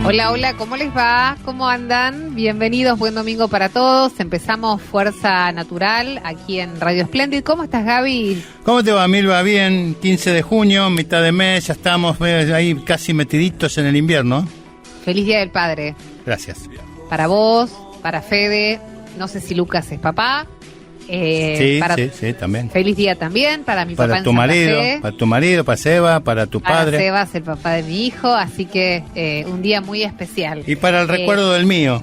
Hola, hola, ¿cómo les va? ¿Cómo andan? Bienvenidos, buen domingo para todos. Empezamos Fuerza Natural aquí en Radio Splendid. ¿Cómo estás, Gaby? ¿Cómo te va, Milva? Bien, 15 de junio, mitad de mes, ya estamos ahí casi metiditos en el invierno. Feliz Día del Padre. Gracias. Para vos, para Fede, no sé si Lucas es papá. Sí, también. Feliz día también para mi papá para en tu Santa marido, Fe. para tu marido, para Seba, para tu padre. Para Seba es el papá de mi hijo, así que un día muy especial. Y para el recuerdo del mío.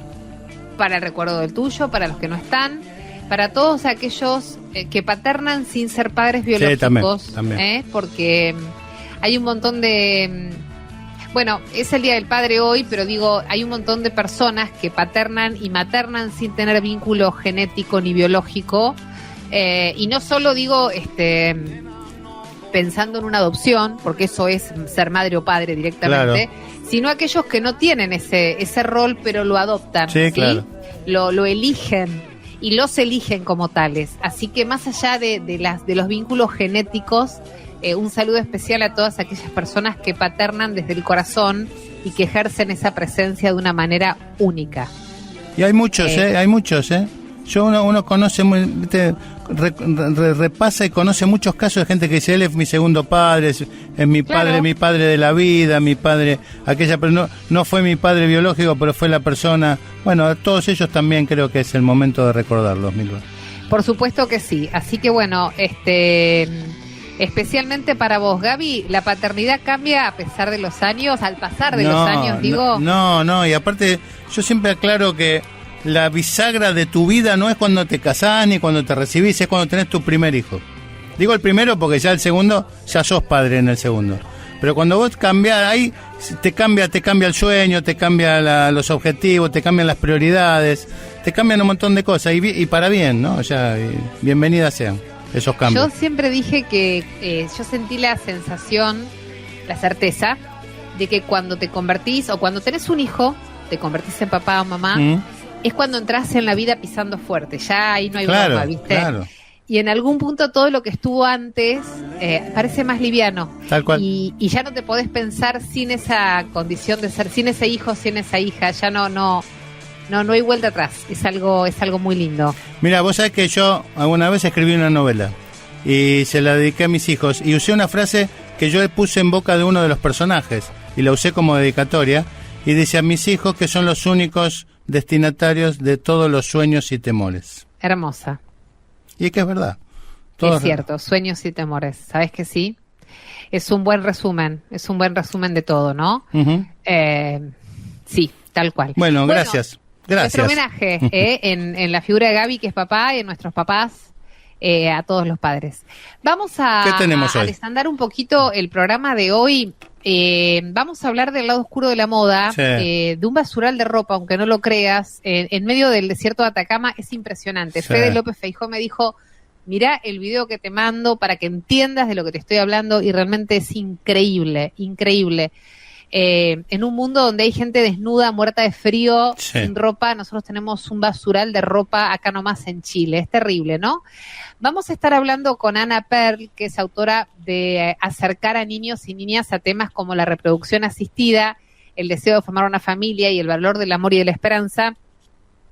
Para el recuerdo del tuyo, para los que no están, para todos aquellos que paternan sin ser padres biológicos. Sí, también. Porque hay un montón de... Bueno, es el Día del Padre hoy, pero digo, hay un montón de personas que paternan y maternan sin tener vínculo genético ni biológico. Y no solo digo pensando en una adopción, porque eso es ser madre o padre directamente, claro, sino aquellos que no tienen ese rol, pero lo adoptan, ¿sí? Claro. Lo eligen y los eligen como tales. Así que más allá de los vínculos genéticos, un saludo especial a todas aquellas personas que paternan desde el corazón y que ejercen esa presencia de una manera única. Y hay muchos, hay muchos, Yo uno conoce, repasa y conoce muchos casos de gente que dice, él es mi segundo padre, es mi padre, claro, mi padre de la vida, mi padre, aquella, pero no fue mi padre biológico, pero fue la persona. Bueno, a todos ellos también creo que es el momento de recordarlos, Milva. Por supuesto que sí, así que bueno, especialmente para vos, Gaby, ¿la paternidad cambia a pesar de los años, al pasar de los años, digo? No, y aparte yo siempre aclaro que la bisagra de tu vida no es cuando te casás ni cuando te recibís, es cuando tenés tu primer hijo. Digo el primero porque ya el segundo, ya sos padre en el segundo. Pero cuando vos cambiás, ahí te cambia el sueño, te cambia los objetivos, te cambian las prioridades, te cambian un montón de cosas y para bien, ¿no? O sea, bienvenidas sean esos cambios. Yo siempre dije que yo sentí la sensación, la certeza, de que cuando te convertís o cuando tenés un hijo, te convertís en papá o mamá, es cuando entras en la vida pisando fuerte, ya ahí no hay broma, ¿viste? Claro. Y en algún punto todo lo que estuvo antes parece más liviano. Tal cual. Y ya no te podés pensar sin esa condición de ser, sin ese hijo, sin esa hija, ya no hay vuelta atrás, es algo muy lindo. Mira, vos sabés que yo alguna vez escribí una novela y se la dediqué a mis hijos y usé una frase que yo le puse en boca de uno de los personajes y la usé como dedicatoria y dice: a mis hijos que son los únicos destinatarios de todos los sueños y temores. Hermosa. Y es que es verdad. Es cierto, sueños y temores, ¿sabes que sí? Es un buen resumen de todo, ¿no? Uh-huh. Sí, tal cual. Bueno, gracias. Nuestro homenaje en la figura de Gaby, que es papá, y en nuestros papás, a todos los padres. Vamos a desandar un poquito el programa de hoy. Vamos a hablar del lado oscuro de la moda, sí, de un basural de ropa, aunque no lo creas, en medio del desierto de Atacama. Es impresionante. Sí. Fede López Feijó me dijo: mirá el video que te mando para que entiendas de lo que te estoy hablando, y realmente es increíble. En un mundo donde hay gente desnuda, muerta de frío, sí, sin ropa, nosotros tenemos un basural de ropa acá nomás en Chile. Es terrible, ¿no? Vamos a estar hablando con Ana Perl, que es autora de acercar a niños y niñas a temas como la reproducción asistida, el deseo de formar una familia y el valor del amor y de la esperanza,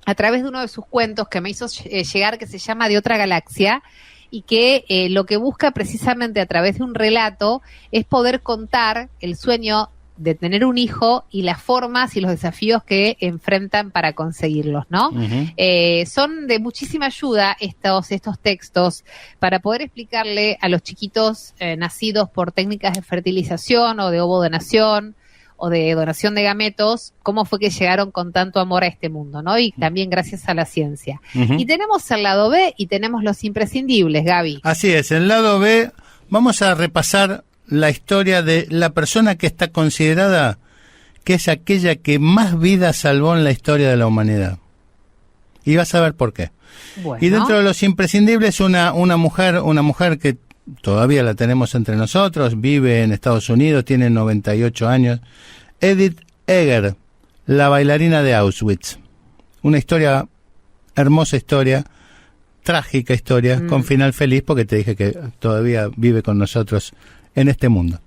a través de uno de sus cuentos que me hizo llegar, que se llama De otra galaxia, y que lo que busca precisamente a través de un relato es poder contar el sueño de tener un hijo y las formas y los desafíos que enfrentan para conseguirlos, ¿no? Uh-huh. Son de muchísima ayuda estos textos para poder explicarle a los chiquitos nacidos por técnicas de fertilización o de ovodonación o de donación de gametos, cómo fue que llegaron con tanto amor a este mundo, ¿no? Y también gracias a la ciencia. Uh-huh. Y tenemos el lado B y tenemos los imprescindibles, Gaby. Así es, en el lado B vamos a repasar la historia de la persona que está considerada que es aquella que más vidas salvó en la historia de la humanidad. Y vas a ver por qué. Bueno. Y dentro de los imprescindibles, una mujer que todavía la tenemos entre nosotros, vive en Estados Unidos, tiene 98 años, Edith Eger, la bailarina de Auschwitz. Una historia, hermosa historia, trágica historia, con final feliz, porque te dije que todavía vive con nosotros en este mundo.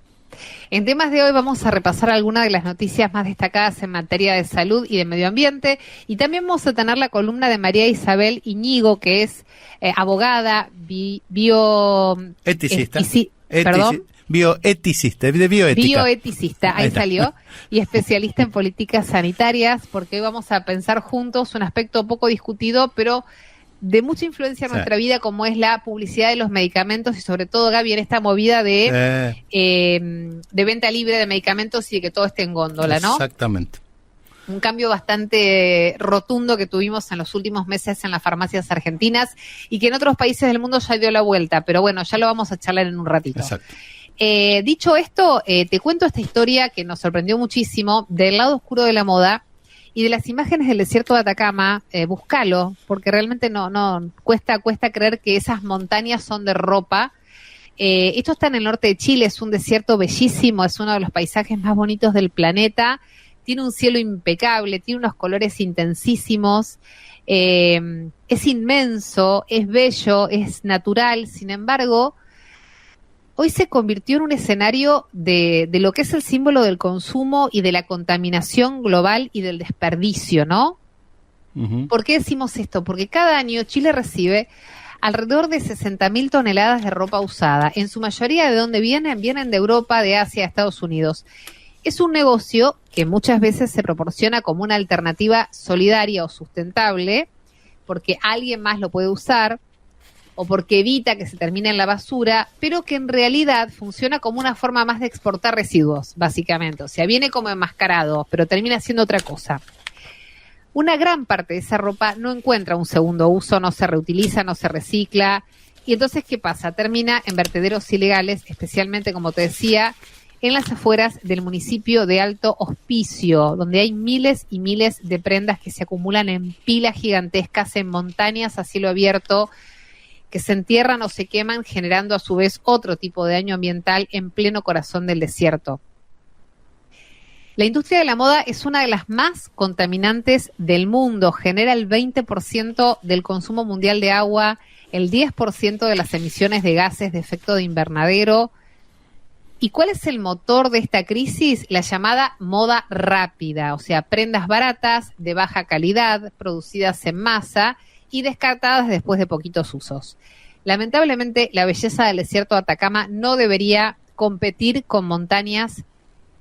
En temas de hoy vamos a repasar algunas de las noticias más destacadas en materia de salud y de medio ambiente, y también vamos a tener la columna de María Isabel Iñigo, que es abogada, bioeticista, de bioética. Bioeticista, ahí salió, y especialista en políticas sanitarias, porque hoy vamos a pensar juntos un aspecto poco discutido, pero de mucha influencia en nuestra vida, como es la publicidad de los medicamentos y sobre todo, Gaby, en esta movida de venta libre de medicamentos y de que todo esté en góndola, ¿no? Exactamente. Un cambio bastante rotundo que tuvimos en los últimos meses en las farmacias argentinas y que en otros países del mundo ya dio la vuelta, pero bueno, ya lo vamos a charlar en un ratito. Exacto. Dicho esto, te cuento esta historia que nos sorprendió muchísimo del lado oscuro de la moda y de las imágenes del desierto de Atacama. Búscalo, porque realmente no cuesta creer que esas montañas son de ropa. Esto está en el norte de Chile, es un desierto bellísimo, es uno de los paisajes más bonitos del planeta, tiene un cielo impecable, tiene unos colores intensísimos, es inmenso, es bello, es natural. Sin embargo, hoy se convirtió en un escenario de lo que es el símbolo del consumo y de la contaminación global y del desperdicio, ¿no? Uh-huh. ¿Por qué decimos esto? Porque cada año Chile recibe alrededor de 60.000 toneladas de ropa usada. En su mayoría, ¿de dónde vienen? Vienen de Europa, de Asia, de Estados Unidos. Es un negocio que muchas veces se proporciona como una alternativa solidaria o sustentable, porque alguien más lo puede usar, o porque evita que se termine en la basura, pero que en realidad funciona como una forma más de exportar residuos, básicamente. O sea, viene como enmascarado, pero termina siendo otra cosa. Una gran parte de esa ropa no encuentra un segundo uso, no se reutiliza, no se recicla. Y entonces, ¿qué pasa? Termina en vertederos ilegales, especialmente, como te decía, en las afueras del municipio de Alto Hospicio, donde hay miles y miles de prendas que se acumulan en pilas gigantescas, en montañas a cielo abierto, que se entierran o se queman, generando a su vez otro tipo de daño ambiental en pleno corazón del desierto. La industria de la moda es una de las más contaminantes del mundo, genera el 20% del consumo mundial de agua, el 10% de las emisiones de gases de efecto de invernadero. ¿Y cuál es el motor de esta crisis? La llamada moda rápida, o sea, prendas baratas, de baja calidad, producidas en masa y descartadas después de poquitos usos. Lamentablemente, la belleza del desierto de Atacama no debería competir con montañas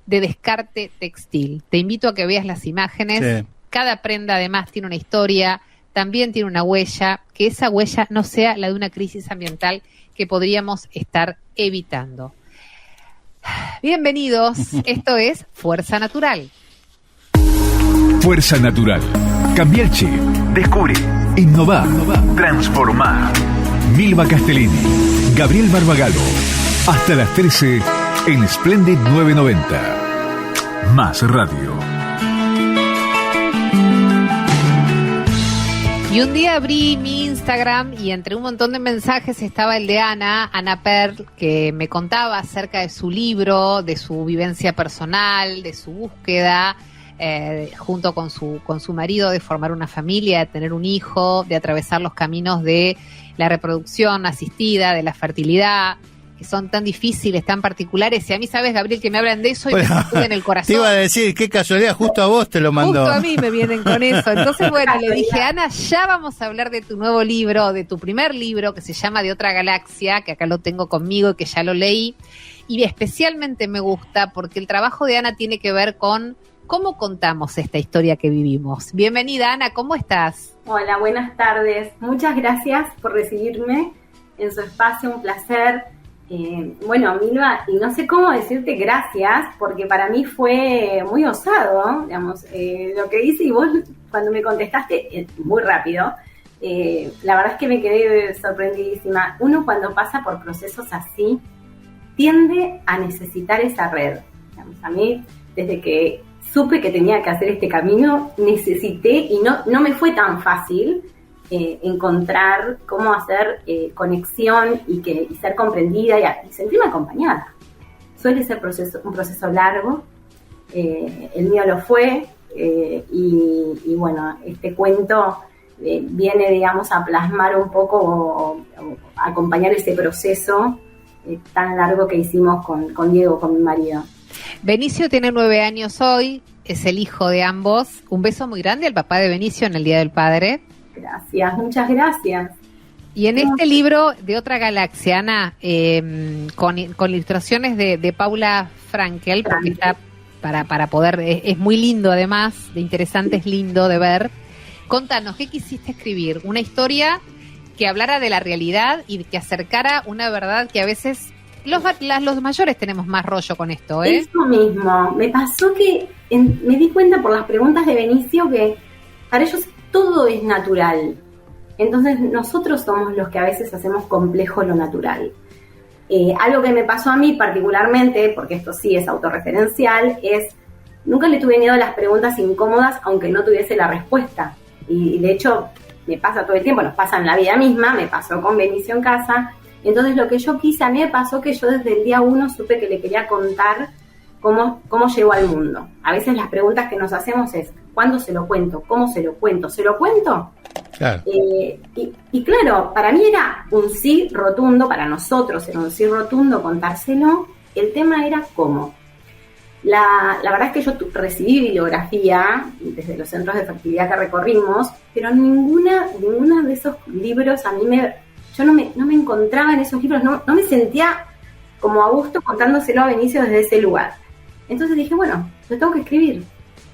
de descarte textil. Te invito a que veas las imágenes. Sí. Cada prenda además tiene una historia, también tiene una huella, que esa huella no sea la de una crisis ambiental que podríamos estar evitando. Bienvenidos, esto es Fuerza Natural. Fuerza Natural. Cambia el chip. Descubre. Innova. Transformar. Milva Castellini. Gabriel Barbagalo. Hasta las 13 en Splendid 990. Más radio. Y un día abrí mi Instagram y entre un montón de mensajes estaba el de Ana Perl, que me contaba acerca de su libro, de su vivencia personal, de su búsqueda, junto con su marido, de formar una familia, de tener un hijo, de atravesar los caminos de la reproducción asistida, de la fertilidad, que son tan difíciles, tan particulares. Y a mí, sabes, Gabriel, que me hablan de eso y me sube en el corazón. Te iba a decir, qué casualidad, justo a vos te lo mandó. Justo a mí me vienen con eso. Entonces, bueno, le dije, Ana, ya vamos a hablar de tu nuevo libro, de tu primer libro, que se llama De Otra Galaxia, que acá lo tengo conmigo y que ya lo leí. Y especialmente me gusta porque el trabajo de Ana tiene que ver con cómo contamos esta historia que vivimos. Bienvenida, Ana, ¿cómo estás? Hola, buenas tardes. Muchas gracias por recibirme en su espacio, un placer. Bueno, Milva, y no sé cómo decirte gracias, porque para mí fue muy osado, digamos, lo que hice, y vos cuando me contestaste muy rápido, la verdad es que me quedé sorprendidísima. Uno cuando pasa por procesos así, tiende a necesitar esa red. Digamos, a mí, desde que supe que tenía que hacer este camino, necesité, y no me fue tan fácil, encontrar cómo hacer conexión y ser comprendida y sentirme acompañada. Suele ser un proceso largo, el mío lo fue, y bueno, este cuento viene, digamos, a plasmar un poco, o a acompañar ese proceso tan largo que hicimos con Diego, con mi marido. Benicio tiene 9 años hoy, es el hijo de ambos. Un beso muy grande al papá de Benicio en el Día del Padre. Gracias, muchas gracias. Y en este libro de Otra Galaxia, Ana, con ilustraciones de Paula Frankel, porque está para poder, es muy lindo además, de interesante, es lindo de ver. Contanos, ¿qué quisiste escribir? Una historia que hablara de la realidad y que acercara una verdad que a veces los mayores tenemos más rollo con esto, ¿eh? Eso mismo, me pasó que me di cuenta por las preguntas de Benicio que para ellos todo es natural. Entonces nosotros somos los que a veces hacemos complejo lo natural. Algo que me pasó a mí particularmente, porque esto sí es autorreferencial, es nunca le tuve miedo a las preguntas incómodas aunque no tuviese la respuesta. Y de hecho me pasa todo el tiempo, nos pasa en la vida misma, me pasó con Benicio en casa. Entonces lo que yo quise, a mí me pasó que yo desde el día 1 supe que le quería contar cómo llegó al mundo. A veces las preguntas que nos hacemos es, ¿cuándo se lo cuento? ¿Cómo se lo cuento? ¿Se lo cuento? Claro. Y claro, para mí era un sí rotundo, para nosotros era un sí rotundo contárselo. El tema era cómo. La verdad es que yo recibí bibliografía desde los centros de fertilidad que recorrimos, pero ninguna de esos libros a mí yo no me encontraba en esos libros, no me sentía como a gusto contándoselo a Benicio desde ese lugar. Entonces dije, bueno, lo tengo que escribir,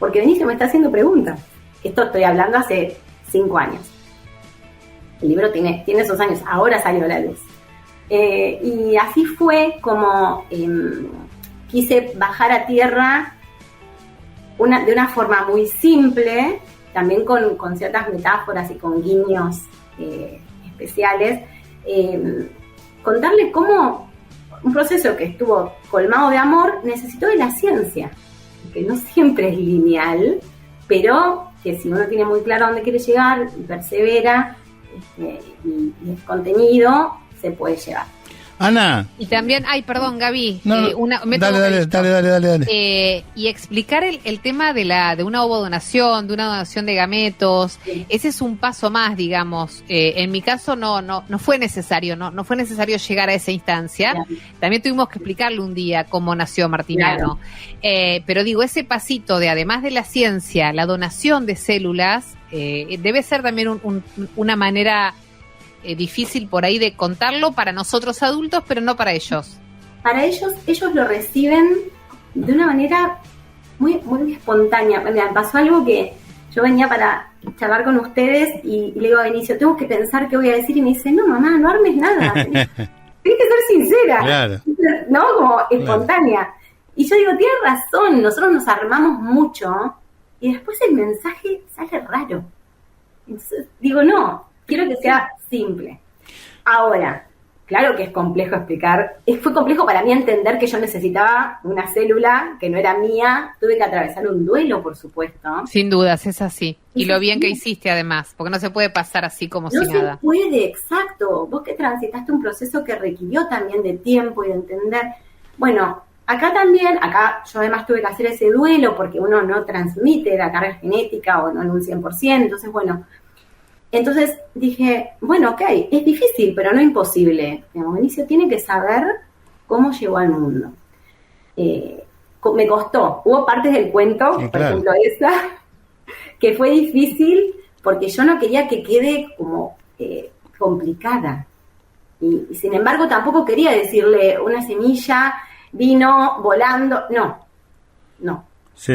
porque Benicio me está haciendo preguntas. Esto estoy hablando hace 5 años. El libro tiene esos años, ahora salió a la luz. Y así fue como quise bajar a tierra de una forma muy simple, también con ciertas metáforas y con guiños especiales, contarle cómo un proceso que estuvo colmado de amor necesitó de la ciencia, que no siempre es lineal, pero que si uno tiene muy claro a dónde quiere llegar y persevera y es contenido, se puede llegar. Ana. Y también, perdón, Gaby. Dale. Y explicar el tema de una ovodonación, de una donación de gametos. Sí. Ese es un paso más, digamos. En mi caso no fue necesario, no fue necesario llegar a esa instancia. Claro. También tuvimos que explicarle un día cómo nació Martiniano. Claro. Pero digo, ese pasito de, además de la ciencia, la donación de células, debe ser también una manera difícil por ahí de contarlo para nosotros adultos, pero no para ellos. Para ellos lo reciben de una manera muy, muy espontánea. Me pasó algo que yo venía para charlar con ustedes y le digo a Benicio, tengo que pensar qué voy a decir, y me dice, no mamá, no armes nada, tienes que ser sincera, claro. ¿No? Como espontánea. Claro. Y yo digo, tienes razón, nosotros nos armamos mucho y después el mensaje sale raro. Entonces digo, no, quiero que sea simple. Ahora, claro que es complejo explicar. Fue complejo para mí entender que yo necesitaba una célula que no era mía. Tuve que atravesar un duelo, por supuesto. Sin dudas, es así. Y lo bien que hiciste, además, porque no se puede pasar así como si nada. No se puede, exacto. Vos que transitaste un proceso que requirió también de tiempo y de entender. Bueno, acá yo además tuve que hacer ese duelo porque uno no transmite la carga genética o no en un 100%. Entonces dije, bueno, ok, es difícil, pero no imposible. Benicio tiene que saber cómo llegó al mundo. Me costó. Hubo partes del cuento, sí, por ejemplo esa, que fue difícil porque yo no quería que quede como complicada. Y sin embargo tampoco quería decirle una semilla vino volando. No. Sí.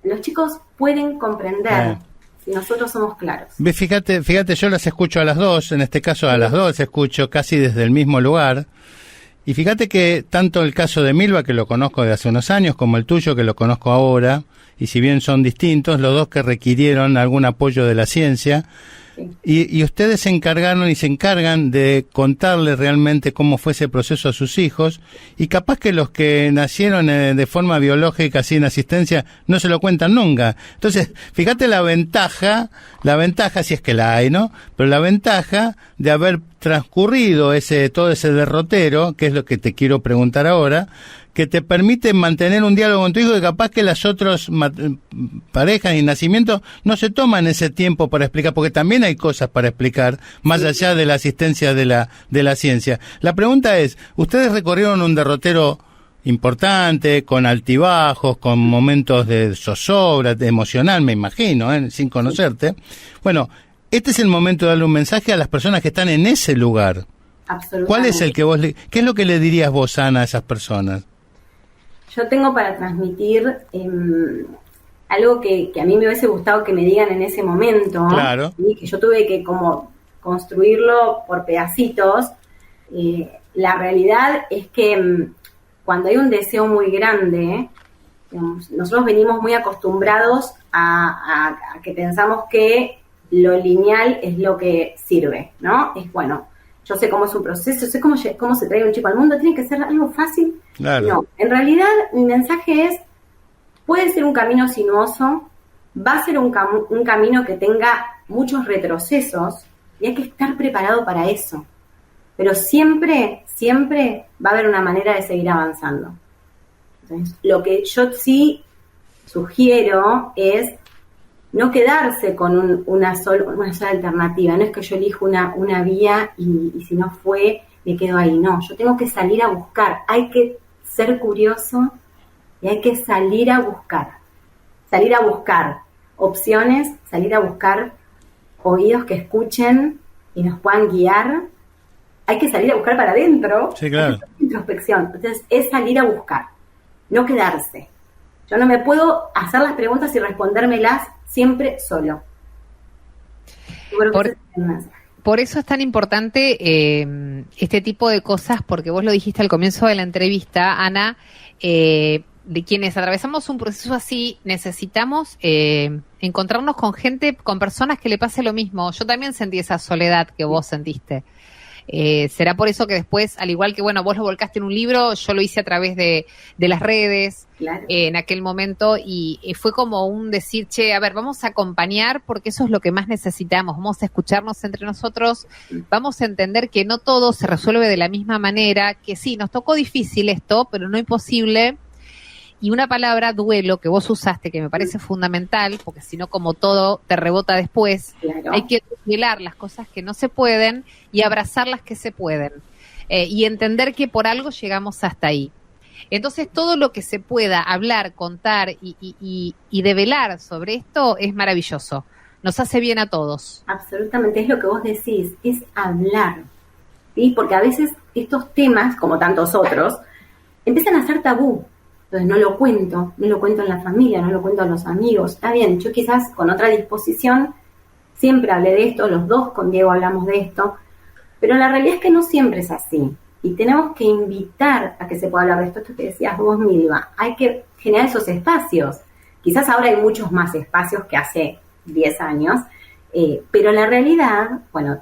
Los chicos pueden comprender. Si nosotros somos claros. Fíjate, yo las escucho a las dos, en este caso a las dos escucho casi desde el mismo lugar, y fíjate que tanto el caso de Milva, que lo conozco de hace unos años, como el tuyo, que lo conozco ahora, y si bien son distintos, los dos que requirieron algún apoyo de la ciencia, sí. Y ustedes se encargaron y se encargan de contarle realmente cómo fue ese proceso a sus hijos, y capaz que los que nacieron de forma biológica sin asistencia no se lo cuentan nunca. Entonces, fíjate la ventaja si es que la hay, ¿no? Pero la ventaja de haber transcurrido todo ese derrotero, que es lo que te quiero preguntar ahora, que te permite mantener un diálogo con tu hijo, que capaz que las otras parejas y nacimientos no se toman ese tiempo para explicar, porque también hay cosas para explicar, más allá de la asistencia de la ciencia. La pregunta es, ustedes recorrieron un derrotero importante, con altibajos, con momentos de zozobra, de emocional, me imagino, sin conocerte. Bueno, este es el momento de darle un mensaje a las personas que están en ese lugar. Absolutamente. ¿Cuál es el que qué es lo que le dirías vos, Ana, a esas personas? Yo tengo para transmitir algo que a mí me hubiese gustado que me digan en ese momento. Claro. ¿sí? Que yo tuve que como construirlo por pedacitos. La realidad es que cuando hay un deseo muy grande, digamos, nosotros venimos muy acostumbrados a que pensamos que lo lineal es lo que sirve, ¿no? Es bueno, yo sé cómo es un proceso, sé cómo se trae un chico al mundo, tiene que ser algo fácil. Claro. No, en realidad mi mensaje es, puede ser un camino sinuoso, va a ser un camino que tenga muchos retrocesos y hay que estar preparado para eso. Pero siempre va a haber una manera de seguir avanzando. Entonces, lo que yo sí sugiero es no quedarse con una sola alternativa. No es que yo elijo una vía y si no fue, me quedo ahí. No, yo tengo que salir a buscar. Hay que ser curioso y hay que salir a buscar. Salir a buscar opciones, salir a buscar oídos que escuchen y nos puedan guiar. Hay que salir a buscar para adentro. Sí, claro. Introspección. Entonces, es salir a buscar, no quedarse. Yo no me puedo hacer las preguntas y respondérmelas siempre solo. Por eso es tan importante este tipo de cosas, porque vos lo dijiste al comienzo de la entrevista, Ana, de quienes atravesamos un proceso así, necesitamos encontrarnos con gente, con personas que le pase lo mismo. Yo también sentí esa soledad que vos sentiste. Será por eso que después, al igual que, bueno, vos lo volcaste en un libro, yo lo hice a través de las redes, claro. En aquel momento, y fue como un decir, che, a ver, vamos a acompañar porque eso es lo que más necesitamos, vamos a escucharnos entre nosotros, vamos a entender que no todo se resuelve de la misma manera, que sí, nos tocó difícil esto, pero no imposible. Y una palabra, duelo, que vos usaste, que me parece fundamental, porque si no, como todo, te rebota después. Claro. Hay que duelar las cosas que no se pueden y abrazar las que se pueden. Y entender que por algo llegamos hasta ahí. Entonces, todo lo que se pueda hablar, contar y develar sobre esto es maravilloso. Nos hace bien a todos. Absolutamente, es lo que vos decís, es hablar. ¿Sí? Porque a veces estos temas, como tantos otros, empiezan a ser tabú. Entonces no lo cuento en la familia, no lo cuento a los amigos. Está bien, yo quizás con otra disposición siempre hablé de esto, los dos con Diego hablamos de esto, pero la realidad es que no siempre es así. Y tenemos que invitar a que se pueda hablar de esto que decías vos, Milva. Hay que generar esos espacios. Quizás ahora hay muchos más espacios que hace 10 años, pero la realidad, bueno,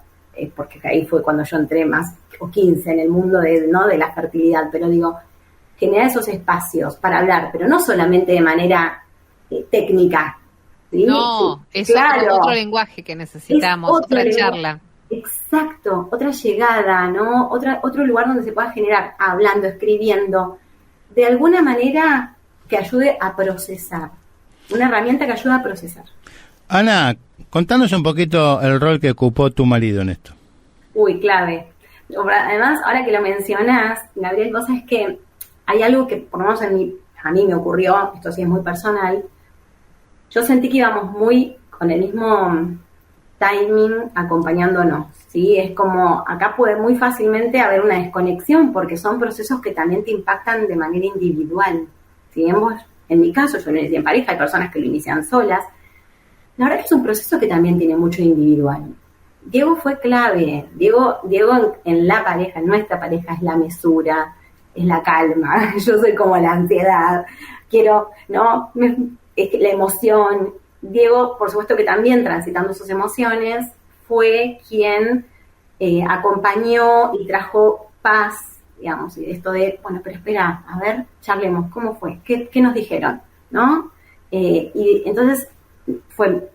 porque ahí fue cuando yo entré más, o 15, en el mundo de la fertilidad, pero digo, generar esos espacios para hablar, pero no solamente de manera técnica. ¿sí? No, es claro, otro lenguaje que necesitamos, otra charla. Exacto, otra llegada, ¿no? Otro lugar donde se pueda generar, hablando, escribiendo, de alguna manera que ayude a procesar. Una herramienta que ayuda a procesar. Ana, contanos un poquito el rol que ocupó tu marido en esto. Uy, clave. Además, ahora que lo mencionás, Gabriel, vos sabés que hay algo que, por lo menos a mí me ocurrió, esto sí es muy personal, yo sentí que íbamos muy con el mismo timing acompañándonos, ¿sí? Es como, acá puede muy fácilmente haber una desconexión porque son procesos que también te impactan de manera individual. ¿Sí? En mi caso, yo lo inicié en pareja, hay personas que lo inician solas. La verdad es que es un proceso que también tiene mucho individual. Diego fue clave. Diego en la pareja, en nuestra pareja, es la mesura, es la calma, yo soy como la ansiedad, es la emoción. Diego, por supuesto que también transitando sus emociones, fue quien acompañó y trajo paz, digamos, y esto de, bueno, pero espera, a ver, charlemos, ¿cómo fue? ¿Qué nos dijeron? ¿No? Y entonces fue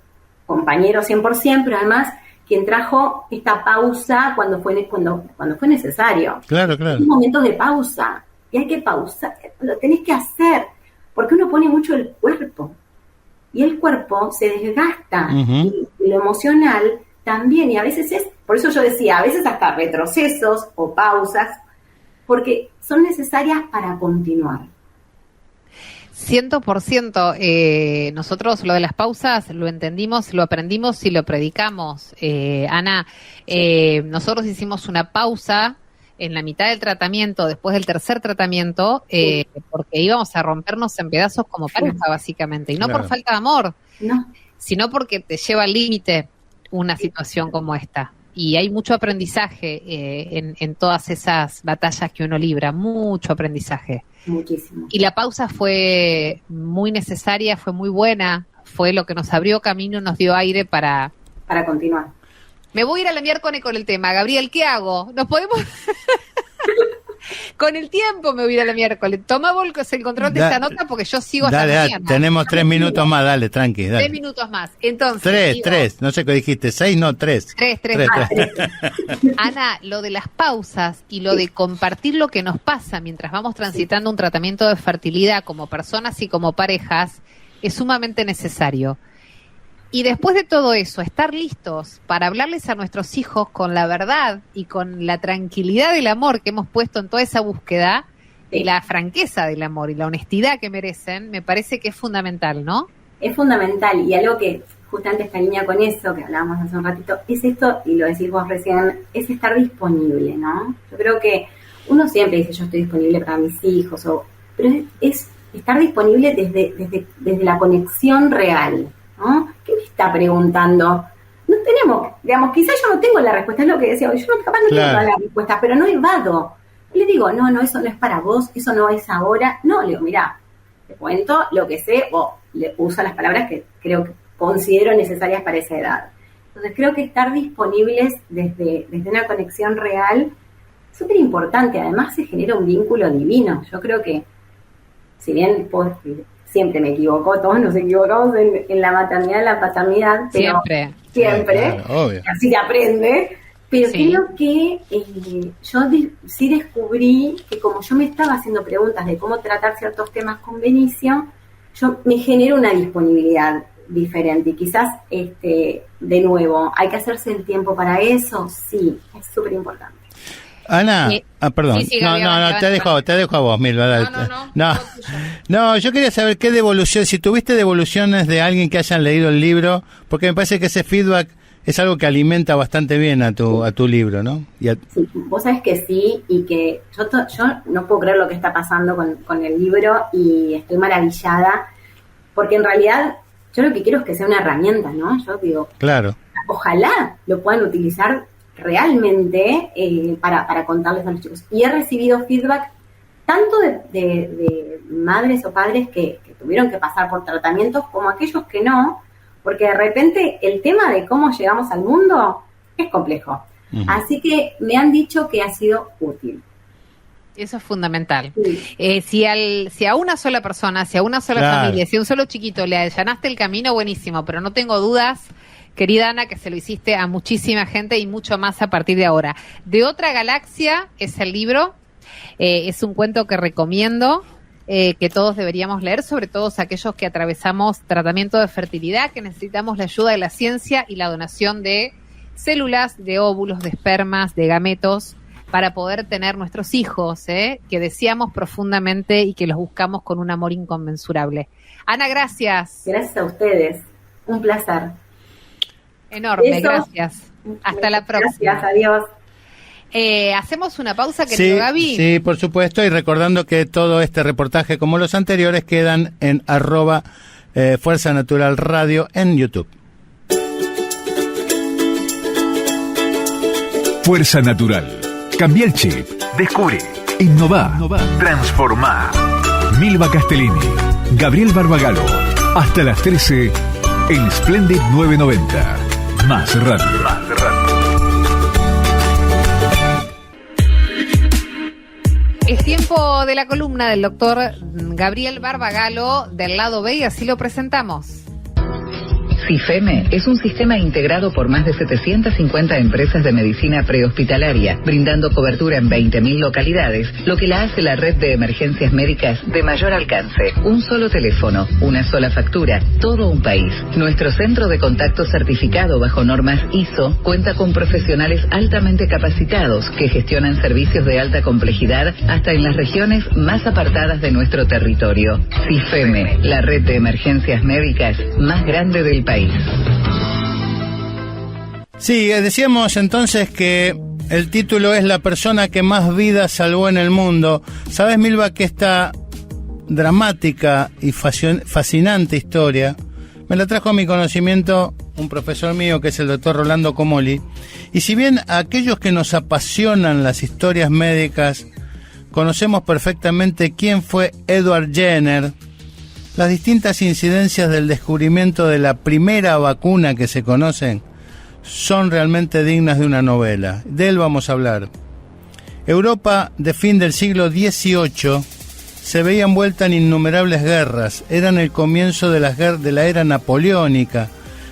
compañero 100%, pero además quien trajo esta pausa cuando fue necesario. Claro, claro. Momentos de pausa. y hay que pausar, lo tenés que hacer, porque uno pone mucho el cuerpo, y el cuerpo se desgasta, y lo emocional también, y a veces por eso yo decía, a veces hasta retrocesos o pausas, porque son necesarias para continuar. 100%. Nosotros lo de las pausas lo entendimos, lo aprendimos y lo predicamos. Ana, nosotros hicimos una pausa en la mitad del tratamiento, después del tercer tratamiento, porque íbamos a rompernos en pedazos como pareja, básicamente. Y no por falta de amor, sino porque te lleva al límite una situación como esta. Y hay mucho aprendizaje en todas esas batallas que uno libra, mucho aprendizaje. Muchísimo. Y la pausa fue muy necesaria, fue muy buena, fue lo que nos abrió camino, nos dio aire para continuar. Me voy a ir a la miércoles con el tema. Gabriel, ¿qué hago? ¿Nos podemos...? Con el tiempo me voy a ir a la miércoles. Toma vos el control de esta nota porque yo sigo hasta mañana. Tenemos 3 minutos más, dale, tranqui. 3 minutos más. Entonces, 3, no sé qué dijiste, 6, no, 3. 3. Ana, lo de las pausas y lo de compartir lo que nos pasa mientras vamos transitando un tratamiento de fertilidad como personas y como parejas es sumamente necesario. Y después de todo eso, estar listos para hablarles a nuestros hijos con la verdad y con la tranquilidad del amor que hemos puesto en toda esa búsqueda, y la franqueza del amor y la honestidad que merecen, me parece que es fundamental, ¿no? Es fundamental, y algo que justamente está en línea con eso, que hablábamos hace un ratito, es esto, y lo decís vos recién, es estar disponible, ¿no? Yo creo que uno siempre dice, yo estoy disponible para mis hijos, pero es estar disponible desde la conexión real, ¿no? ¿Qué me está preguntando? No tenemos, digamos, quizás yo no tengo la respuesta, es lo que decía, yo capaz no tengo todas las respuestas, pero no evado. Le digo, no, eso no es para vos, eso no es ahora. No, le digo, mirá, te cuento lo que sé, o le uso las palabras que considero necesarias para esa edad. Entonces creo que estar disponibles desde una conexión real es súper importante. Además se genera un vínculo divino. Yo creo que, si bien siempre me equivoco, todos nos equivocamos en la maternidad, en la paternidad, pero siempre, claro, así se aprende, pero creo que yo sí descubrí que como yo me estaba haciendo preguntas de cómo tratar ciertos temas con Benicio, yo me genero una disponibilidad diferente, y quizás, de nuevo, ¿hay que hacerse el tiempo para eso? Sí, es súper importante. Ana, perdón, sí, no, te dejo a vos, Milva. No, yo quería saber qué devolución, si tuviste devoluciones de alguien que hayan leído el libro, porque me parece que ese feedback es algo que alimenta bastante bien a tu libro, ¿no? Sí, vos sabés que sí, y que yo no puedo creer lo que está pasando con el libro, y estoy maravillada, porque en realidad yo lo que quiero es que sea una herramienta, ¿no? Yo digo, claro, ojalá lo puedan utilizar realmente para contarles a los chicos. Y he recibido feedback tanto de madres o padres que tuvieron que pasar por tratamientos, como aquellos que no, porque de repente el tema de cómo llegamos al mundo es complejo. Uh-huh. Así que me han dicho que ha sido útil. Eso es fundamental. Sí. Si a una sola persona, si a una sola familia, si a un solo chiquito le allanaste el camino, buenísimo, pero no tengo dudas, querida Ana, que se lo hiciste a muchísima gente y mucho más a partir de ahora. De otra galaxia es el libro, es un cuento que recomiendo, que todos deberíamos leer, sobre todo aquellos que atravesamos tratamiento de fertilidad, que necesitamos la ayuda de la ciencia y la donación de células, de óvulos, de espermas, de gametos, para poder tener nuestros hijos, que deseamos profundamente y que los buscamos con un amor inconmensurable. Ana, gracias. Gracias a ustedes, un placer. Enorme, gracias. Hasta la próxima. Gracias, adiós. Hacemos una pausa, querido Gaby. Sí, por supuesto, y recordando que todo este reportaje, como los anteriores, quedan en @Fuerza Natural Radio en YouTube. Fuerza Natural. Cambia el chip. Descubre. Innova. Transformá. Milva Castellini. Gabriel Barbagalo. Hasta las 13 en Splendid 990. Más radio. Es tiempo de la columna del doctor Gabriel Barbagalo del lado B, y así lo presentamos. CIFEME es un sistema integrado por más de 750 empresas de medicina prehospitalaria, brindando cobertura en 20.000 localidades, lo que la hace la red de emergencias médicas de mayor alcance. Un solo teléfono, una sola factura, todo un país. Nuestro centro de contacto certificado bajo normas ISO cuenta con profesionales altamente capacitados que gestionan servicios de alta complejidad hasta en las regiones más apartadas de nuestro territorio. CIFEME, la red de emergencias médicas más grande del país. Sí, decíamos entonces que el título es La persona que más vidas salvó en el mundo. ¿Sabes, Milva, que esta dramática y fascinante historia me la trajo a mi conocimiento un profesor mío que es el doctor Rolando Comoli? Y si bien a aquellos que nos apasionan las historias médicas conocemos perfectamente quién fue Edward Jenner, las distintas incidencias del descubrimiento de la primera vacuna que se conocen son realmente dignas de una novela. De él vamos a hablar. Europa de fin del siglo XVIII se veía envuelta en innumerables guerras. Eran el comienzo de la era napoleónica,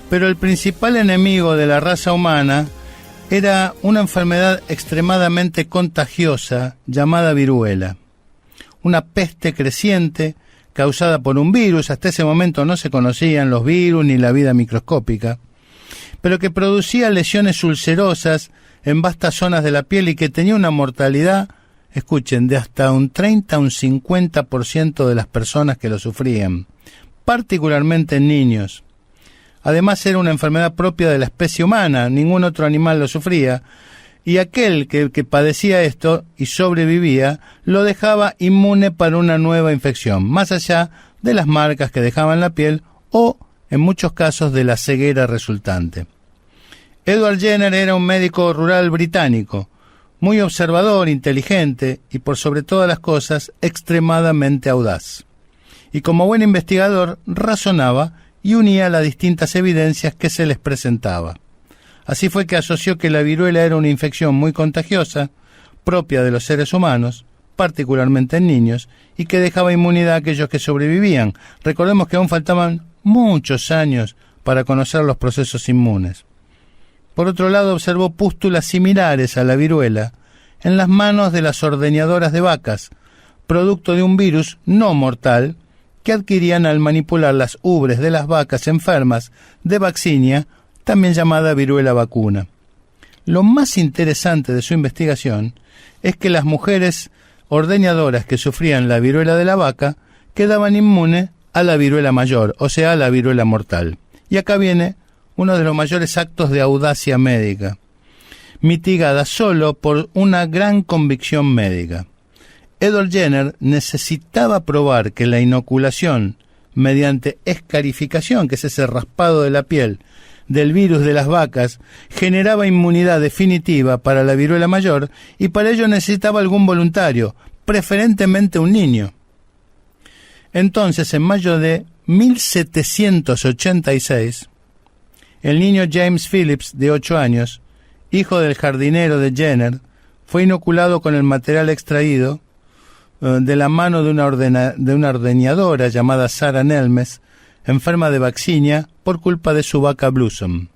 pero el principal enemigo de la raza humana era una enfermedad extremadamente contagiosa llamada viruela. Una peste creciente causada por un virus. Hasta ese momento no se conocían los virus ni la vida microscópica, pero que producía lesiones ulcerosas en vastas zonas de la piel y que tenía una mortalidad, escuchen, de hasta un 30 a un 50% de las personas que lo sufrían, particularmente en niños. Además era una enfermedad propia de la especie humana, ningún otro animal lo sufría, y aquel que padecía esto y sobrevivía lo dejaba inmune para una nueva infección, más allá de las marcas que dejaba en la piel o, en muchos casos, de la ceguera resultante. Edward Jenner era un médico rural británico, muy observador, inteligente y, por sobre todas las cosas, extremadamente audaz. Y como buen investigador, razonaba y unía las distintas evidencias que se les presentaba. Así fue que asoció que la viruela era una infección muy contagiosa, propia de los seres humanos, particularmente en niños, y que dejaba inmunidad a aquellos que sobrevivían. Recordemos que aún faltaban muchos años para conocer los procesos inmunes. Por otro lado, observó pústulas similares a la viruela en las manos de las ordeñadoras de vacas, producto de un virus no mortal que adquirían al manipular las ubres de las vacas enfermas de vaccinia, también llamada viruela vacuna. Lo más interesante de su investigación es que las mujeres ordeñadoras que sufrían la viruela de la vaca quedaban inmunes a la viruela mayor, o sea, a la viruela mortal. Y acá viene uno de los mayores actos de audacia médica, mitigada solo por una gran convicción médica. Edward Jenner necesitaba probar que la inoculación mediante escarificación, que es ese raspado de la piel, del virus de las vacas, generaba inmunidad definitiva para la viruela mayor, y para ello necesitaba algún voluntario, preferentemente un niño. Entonces, en mayo de 1786, el niño James Phillips, de 8 años, hijo del jardinero de Jenner, fue inoculado con el material extraído de la mano de una ordeñadora llamada Sarah Nelmes, enferma de vaccinia por culpa de su vaca Blossom.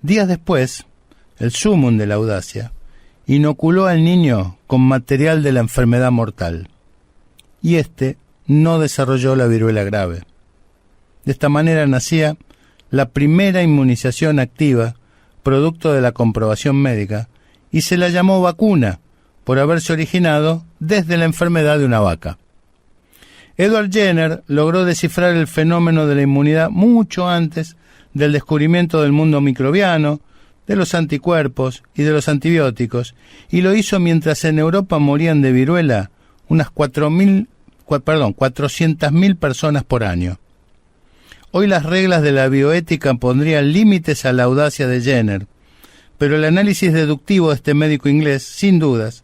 Días después, el sumum de la audacia, inoculó al niño con material de la enfermedad mortal, y éste no desarrolló la viruela grave. De esta manera nacía la primera inmunización activa, producto de la comprobación médica, y se la llamó vacuna, por haberse originado desde la enfermedad de una vaca. Edward Jenner logró descifrar el fenómeno de la inmunidad mucho antes del descubrimiento del mundo microbiano, de los anticuerpos y de los antibióticos, y lo hizo mientras en Europa morían de viruela unas 400.000 personas por año. Hoy las reglas de la bioética pondrían límites a la audacia de Jenner, pero el análisis deductivo de este médico inglés, sin dudas,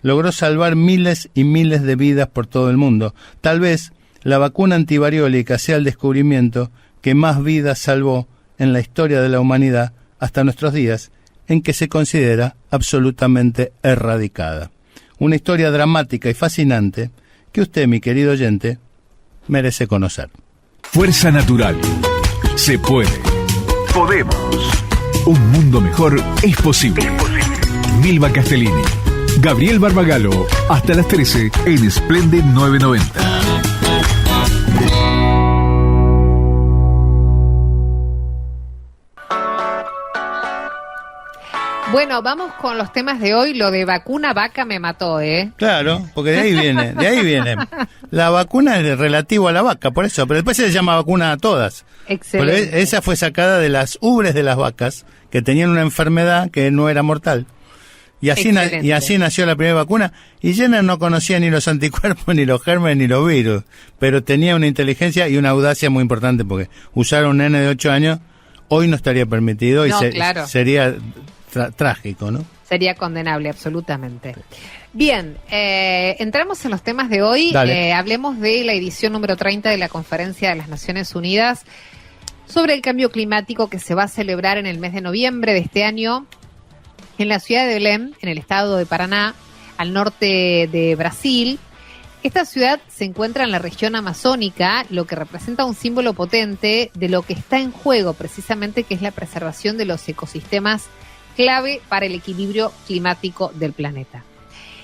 logró salvar miles y miles de vidas por todo el mundo. Tal vez la vacuna antivariólica sea el descubrimiento que más vidas salvó en la historia de la humanidad hasta nuestros días, en que se considera absolutamente erradicada. Una historia dramática y fascinante que usted, mi querido oyente, merece conocer. Fuerza Natural, Se puede. Podemos. Un mundo mejor es posible. Milva Castellini, Gabriel Barbagallo, hasta las 13 en Splendid 990. Bueno, vamos con los temas de hoy. Lo de vacuna vaca me mató, ¿eh? Claro, porque de ahí viene. La vacuna es relativo a la vaca, por eso, pero después se le llama vacuna a todas. Excelente. Pero esa fue sacada de las ubres de las vacas, que tenían una enfermedad que no era mortal. Y así nació la primera vacuna. Y Jenner no conocía ni los anticuerpos, ni los gérmenes, ni los virus. Pero tenía una inteligencia y una audacia muy importante, porque usar a un nene de 8 años hoy no estaría permitido, no, y claro, sería trágico, ¿no? Sería condenable, absolutamente. Bien, entramos en los temas de hoy. Hablemos de la edición número 30 de la Conferencia de las Naciones Unidas sobre el cambio climático, que se va a celebrar en el mes de noviembre de este año en la ciudad de Belém, en el estado de Paraná, al norte de Brasil. Esta ciudad se encuentra en la región amazónica, lo que representa un símbolo potente de lo que está en juego precisamente, que es la preservación de los ecosistemas clave para el equilibrio climático del planeta.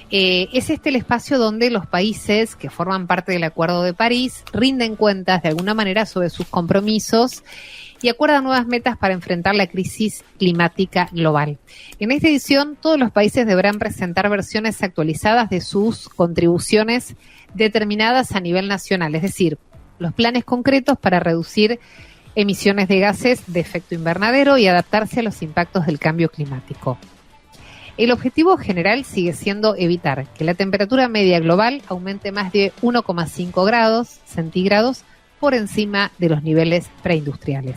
Es el espacio donde los países que forman parte del Acuerdo de París rinden cuentas de alguna manera sobre sus compromisos y acuerdan nuevas metas para enfrentar la crisis climática global. En esta edición, todos los países deberán presentar versiones actualizadas de sus contribuciones determinadas a nivel nacional, es decir, los planes concretos para reducir emisiones de gases de efecto invernadero y adaptarse a los impactos del cambio climático. El objetivo general sigue siendo evitar que la temperatura media global aumente más de 1,5 grados centígrados por encima de los niveles preindustriales.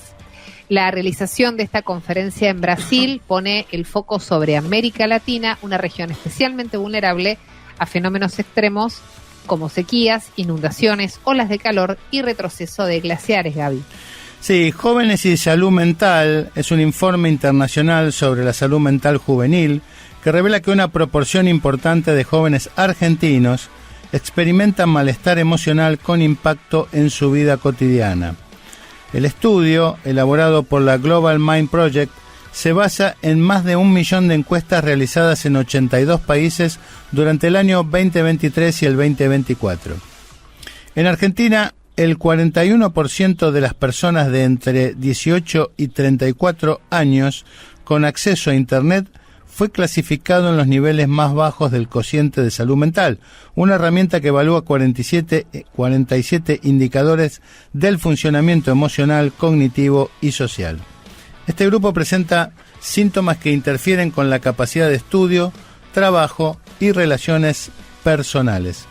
La realización de esta conferencia en Brasil pone el foco sobre América Latina, una región especialmente vulnerable a fenómenos extremos como sequías, inundaciones, olas de calor y retroceso de glaciares, Gaby. Sí, Jóvenes y Salud Mental es un informe internacional sobre la salud mental juvenil que revela que una proporción importante de jóvenes argentinos experimentan malestar emocional con impacto en su vida cotidiana. El estudio, elaborado por la Global Mind Project, se basa en más de 1 millón de encuestas realizadas en 82 países durante el año 2023 y el 2024. En Argentina, el 41% de las personas de entre 18 y 34 años con acceso a Internet fue clasificado en los niveles más bajos del cociente de salud mental, una herramienta que evalúa 47 indicadores del funcionamiento emocional, cognitivo y social. Este grupo presenta síntomas que interfieren con la capacidad de estudio, trabajo y relaciones personales.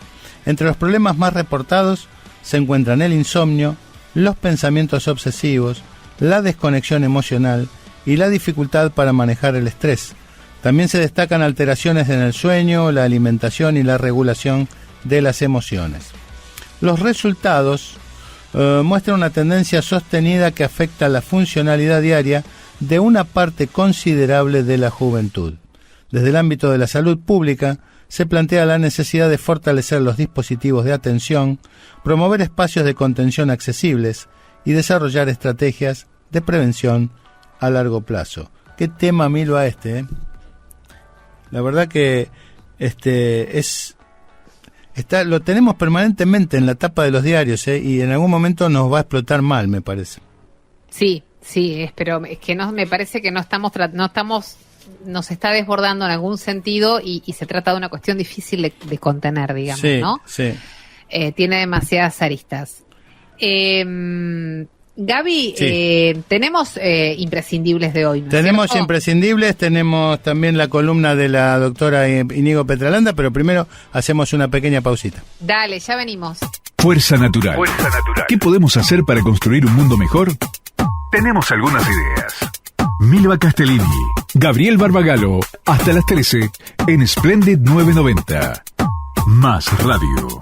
Entre los problemas más reportados se encuentran el insomnio, los pensamientos obsesivos, la desconexión emocional y la dificultad para manejar el estrés. También se destacan alteraciones en el sueño, la alimentación y la regulación de las emociones. Los resultados muestran una tendencia sostenida que afecta la funcionalidad diaria de una parte considerable de la juventud. Desde el ámbito de la salud pública, se plantea la necesidad de fortalecer los dispositivos de atención, promover espacios de contención accesibles y desarrollar estrategias de prevención a largo plazo. ¿Qué tema, Milva, eh? La verdad que lo tenemos permanentemente en la tapa de los diarios, y en algún momento nos va a explotar mal, me parece. Sí, pero es que no, me parece que nos está desbordando en algún sentido y se trata de una cuestión difícil de contener, digamos, sí, ¿no? Sí. Tiene demasiadas aristas. Gaby, sí. Tenemos imprescindibles de hoy, ¿no? Tenemos imprescindibles, tenemos también la columna de la doctora Íñigo Petralanda, pero primero hacemos una pequeña pausita. Dale, ya venimos. Fuerza Natural. ¿Qué podemos hacer para construir un mundo mejor? Tenemos algunas ideas. Milva Castellini, Gabriel Barbagallo, hasta las 13 en Splendid 990. Más radio.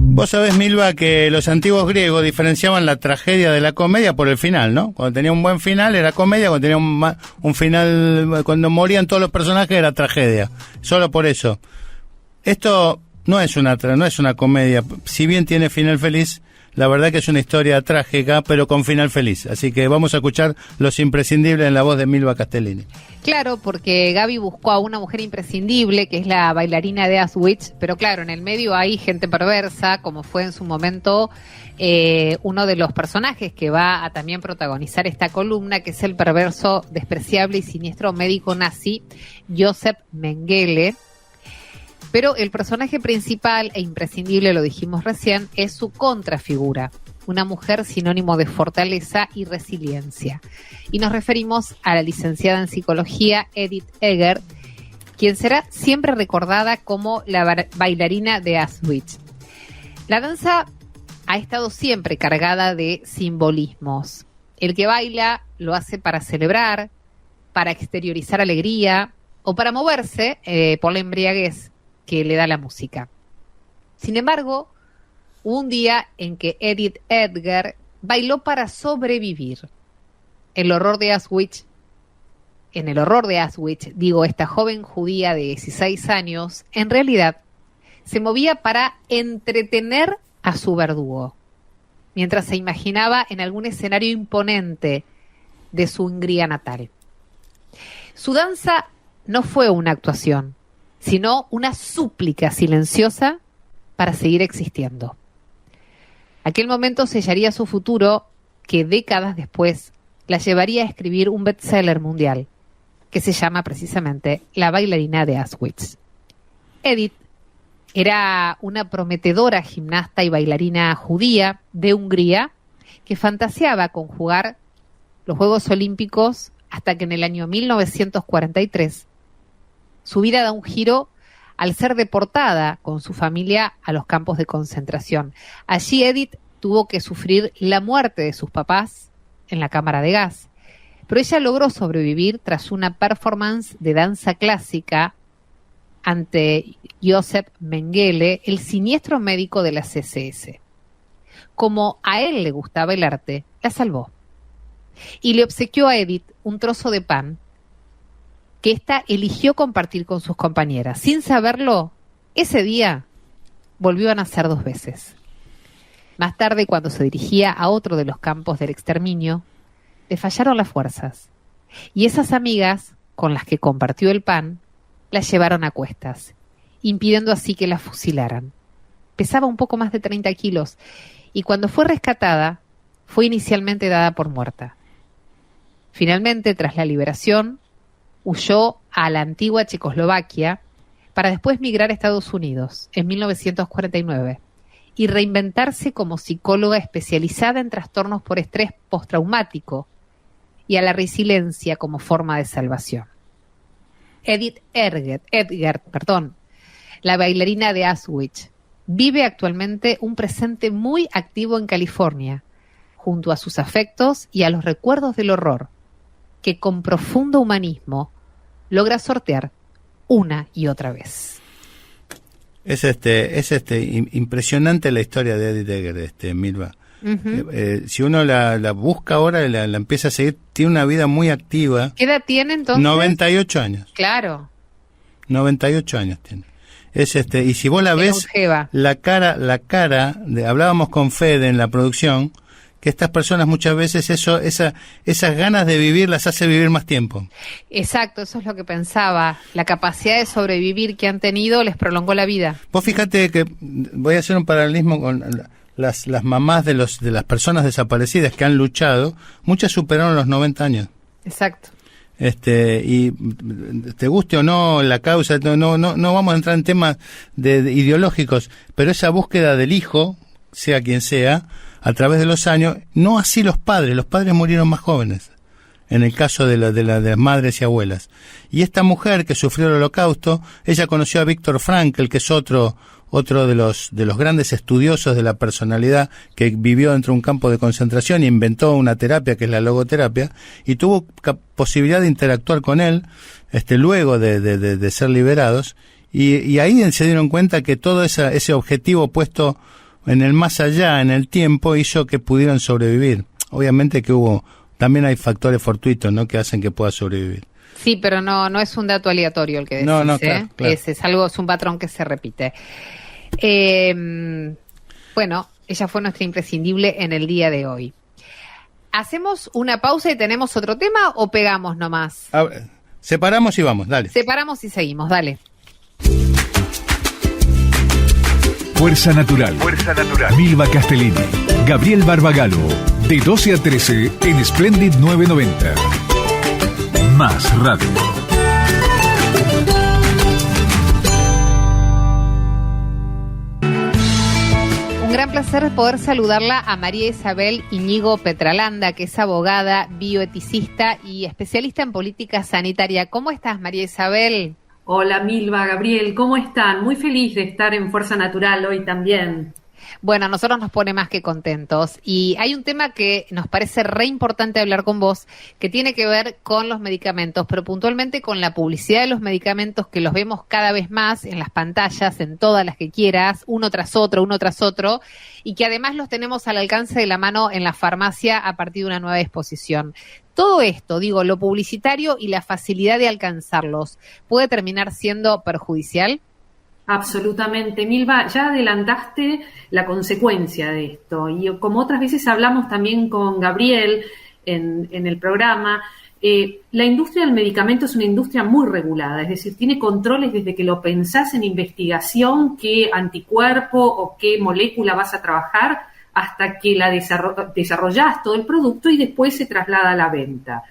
Vos sabés, Milva, que los antiguos griegos diferenciaban la tragedia de la comedia por el final, ¿no? Cuando tenía un buen final era comedia, cuando tenía un final, cuando morían todos los personajes era tragedia. Solo por eso. Esto no es una comedia. Si bien tiene final feliz, La verdad que es una historia trágica, pero con final feliz. Así que vamos a escuchar Los Imprescindibles en la voz de Milva Castellini. Claro, porque Gaby buscó a una mujer imprescindible, que es la bailarina de Auschwitz, pero claro, en el medio hay gente perversa, como fue en su momento uno de los personajes que va a también protagonizar esta columna, que es el perverso, despreciable y siniestro médico nazi Joseph Mengele. Pero el personaje principal e imprescindible, lo dijimos recién, es su contrafigura, una mujer sinónimo de fortaleza y resiliencia. Y nos referimos a la licenciada en psicología Edith Eger, quien será siempre recordada como la bailarina de Auschwitz. La danza ha estado siempre cargada de simbolismos. El que baila lo hace para celebrar, para exteriorizar alegría o para moverse por la embriaguez que le da la música. Sin embargo, hubo un día en que Edith Eger bailó para sobrevivir. En el horror de Auschwitz, esta joven judía de 16 años, en realidad se movía para entretener a su verdugo, mientras se imaginaba en algún escenario imponente de su Hungría natal. Su danza no fue una actuación, sino una súplica silenciosa para seguir existiendo. Aquel momento sellaría su futuro, que décadas después la llevaría a escribir un bestseller mundial, que se llama precisamente La bailarina de Auschwitz. Edith era una prometedora gimnasta y bailarina judía de Hungría que fantaseaba con jugar los Juegos Olímpicos hasta que en el año 1943 su vida da un giro al ser deportada con su familia a los campos de concentración. Allí Edith tuvo que sufrir la muerte de sus papás en la cámara de gas, pero ella logró sobrevivir tras una performance de danza clásica ante Joseph Mengele, el siniestro médico de la CSS. Como a él le gustaba el arte, la salvó y le obsequió a Edith un trozo de pan que ésta eligió compartir con sus compañeras. Sin saberlo, ese día volvió a nacer 2 veces. Más tarde, cuando se dirigía a otro de los campos del exterminio, le fallaron las fuerzas. Y esas amigas, con las que compartió el pan, la llevaron a cuestas, impidiendo así que la fusilaran. Pesaba un poco más de 30 kilos, y cuando fue rescatada, fue inicialmente dada por muerta. Finalmente, tras la liberación, huyó a la antigua Checoslovaquia para después migrar a Estados Unidos en 1949 y reinventarse como psicóloga especializada en trastornos por estrés postraumático y a la resiliencia como forma de salvación. Edith Eger, la bailarina de Auschwitz, vive actualmente un presente muy activo en California, junto a sus afectos y a los recuerdos del horror, que con profundo humanismo logra sortear una y otra vez. Es impresionante la historia de Edith Eger, Milva. Uh-huh. Si uno la busca ahora, la empieza a seguir, tiene una vida muy activa. ¿Qué edad tiene entonces? 98 años. Claro. 98 años tiene. Y si vos la ves, la cara hablábamos con Fede en la producción, que estas personas muchas veces esas ganas de vivir las hace vivir más tiempo. Exacto, eso es lo que pensaba. La capacidad de sobrevivir que han tenido les prolongó la vida. Vos fíjate que voy a hacer un paralelismo con las mamás de las personas desaparecidas que han luchado. Muchas superaron los 90 años. Exacto. Y te guste o no la causa, no vamos a entrar en temas de ideológicos, pero esa búsqueda del hijo, sea quien sea, a través de los años, no así los padres murieron más jóvenes, en el caso de las madres y abuelas. Y esta mujer que sufrió el Holocausto, ella conoció a Viktor Frankl, que es otro de los grandes estudiosos de la personalidad, que vivió dentro de un campo de concentración e inventó una terapia que es la logoterapia, y tuvo posibilidad de interactuar con él luego de ser liberados, y ahí se dieron cuenta que todo ese objetivo puesto en el más allá, en el tiempo, hizo que pudieran sobrevivir. Obviamente que también hay factores fortuitos, ¿no?, que hacen que pueda sobrevivir. Sí, pero no es un dato aleatorio el que decís, no, claro. Es un patrón que se repite. Bueno, Ella fue nuestra imprescindible en el día de hoy. ¿Hacemos una pausa y tenemos otro tema o pegamos nomás? A ver, separamos y vamos, dale. Separamos y seguimos, dale. Fuerza Natural. Fuerza Natural. Milva Castellini. Gabriel Barbagallo. De 12 a 13 en Splendid 990. Más radio. Un gran placer poder saludarla a María Isabel Íñigo Petralanda, que es abogada, bioeticista y especialista en política sanitaria. ¿Cómo estás, María Isabel? Hola Milva, Gabriel, ¿cómo están? Muy feliz de estar en Fuerza Natural hoy también. Bueno, a nosotros nos pone más que contentos y hay un tema que nos parece re importante hablar con vos, que tiene que ver con los medicamentos, pero puntualmente con la publicidad de los medicamentos, que los vemos cada vez más en las pantallas, en todas las que quieras, uno tras otro, y que además los tenemos al alcance de la mano en la farmacia a partir de una nueva exposición. Todo esto, digo, lo publicitario y la facilidad de alcanzarlos, ¿puede terminar siendo perjudicial? Absolutamente, Milva, ya adelantaste la consecuencia de esto y como otras veces hablamos también con Gabriel en el programa, la industria del medicamento es una industria muy regulada, es decir, tiene controles desde que lo pensás en investigación, qué anticuerpo o qué molécula vas a trabajar, hasta que la desarrollás todo el producto y después se traslada a la venta.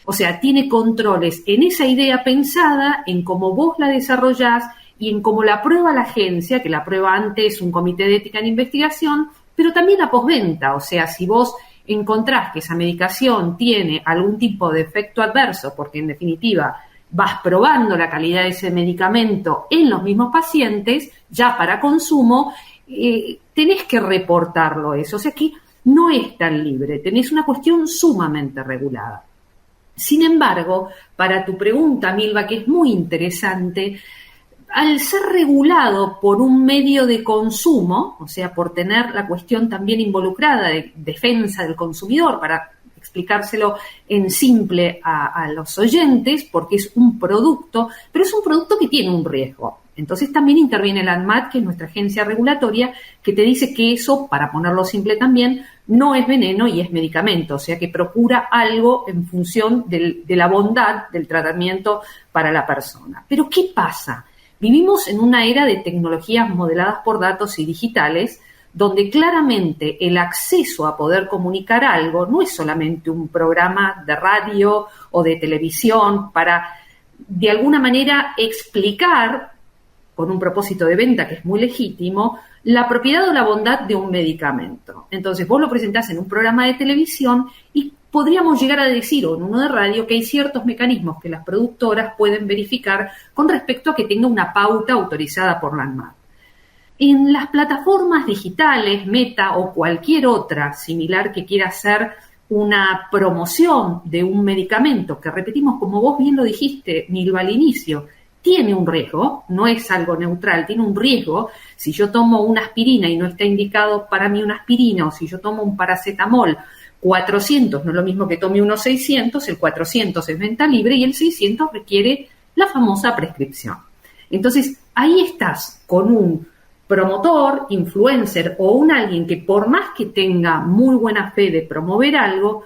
O sea, tiene controles en esa idea pensada, en cómo vos la desarrollás, y en cómo la aprueba la agencia, que la aprueba antes un comité de ética en investigación, pero también la postventa. O sea, si vos encontrás que esa medicación tiene algún tipo de efecto adverso, porque en definitiva vas probando la calidad de ese medicamento en los mismos pacientes, ya para consumo, tenés que reportarlo eso. O sea que no es tan libre, tenés una cuestión sumamente regulada. Sin embargo, para tu pregunta, Milva, que es muy interesante, al ser regulado por un medio de consumo, o sea, por tener la cuestión también involucrada de defensa del consumidor, para explicárselo en simple a los oyentes, porque es un producto, pero es un producto que tiene un riesgo. Entonces también interviene la ANMAT, que es nuestra agencia regulatoria, que te dice que eso, para ponerlo simple también, no es veneno y es medicamento, o sea que procura algo en función de la bondad del tratamiento para la persona. Pero ¿qué pasa? Vivimos en una era de tecnologías modeladas por datos y digitales, donde claramente el acceso a poder comunicar algo no es solamente un programa de radio o de televisión para, de alguna manera, explicar, con un propósito de venta que es muy legítimo, la propiedad o la bondad de un medicamento. Entonces, vos lo presentás en un programa de televisión y podríamos llegar a decir, o en uno de radio, que hay ciertos mecanismos que las productoras pueden verificar con respecto a que tenga una pauta autorizada por la ANMAT. En las plataformas digitales, Meta o cualquier otra similar que quiera hacer una promoción de un medicamento, que repetimos, como vos bien lo dijiste, Milva, al inicio, tiene un riesgo, no es algo neutral, tiene un riesgo. Si yo tomo una aspirina y no está indicado para mí una aspirina, o si yo tomo un paracetamol 400, no es lo mismo que tome unos 600, el 400 es venta libre y el 600 requiere la famosa prescripción. Entonces, ahí estás con un promotor, influencer o alguien que por más que tenga muy buena fe de promover algo,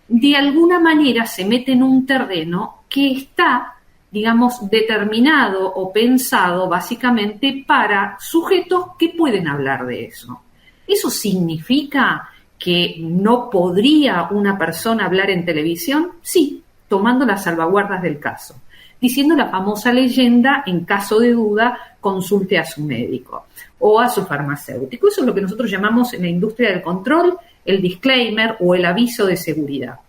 de alguna manera se mete en un terreno que está, digamos, determinado o pensado básicamente para sujetos que pueden hablar de eso. ¿Eso significa que no podría una persona hablar en televisión? Sí, tomando las salvaguardas del caso, diciendo la famosa leyenda: en caso de duda, consulte a su médico o a su farmacéutico. Eso es lo que nosotros llamamos en la industria del control el disclaimer o el aviso de seguridad.